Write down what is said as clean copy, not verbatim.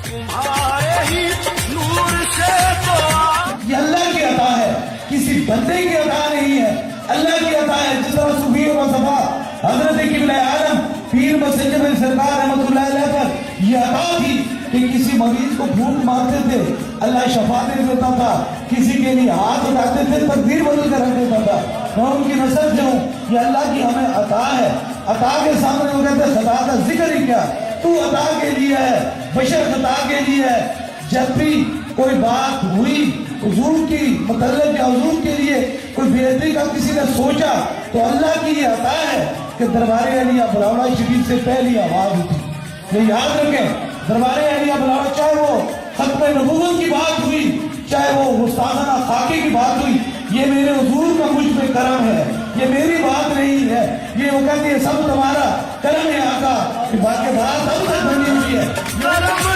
تمہارے ہی نور سے تو یہ اللہ کی عطا ہے، کسی بندے کی عطا نہیں ہے، اللہ کی عطا ہے. جس طرح صوفی و صفا حضرت قبلہ عالم پیر مسجد میں سرکار رحمۃ اللہ علیہ پر یہ عطا تھی کہ کسی مریض کو بھوک مارتے تھے اللہ شفا دے دیتا تھا، کسی کے لیے ہاتھ اٹھاتے تھے تقدیر بدل کر رکھ دیتا تھا. میں ان کی نسل سے ہوں، یہ اللہ کی ہمیں عطا ہے. عطا کے سامنے وہ کہتے ہیں خطا کا ذکر ہی کیا، تو عطا کے لیے ہے، بشر خطا کے لیے ہے. جب بھی کوئی بات ہوئی حضور کی متعلق یا حضور کے لیے کوئی بےعزتی کا کسی نے سوچا تو اللہ کی یہ عطا ہے کہ دربار عالیہ بلاوڑہ شریف سے پہلی آواز اٹھی. یہ یاد رکھیں، دربار عالیہ بلاوڑہ چاہے وہ ختم نبوت کی بات ہوئی، چاہے وہ گستاخانہ خاکے کی بات ہوئی، یہ میرے حضور کا مجھ پہ کرم ہے، یہ میری بات نہیں ہے. یہ وہ کہتے ہیں سب تمہارا کرم ہے آقا، کہ بات کے بعد سب سے بنی ہوئی ہے.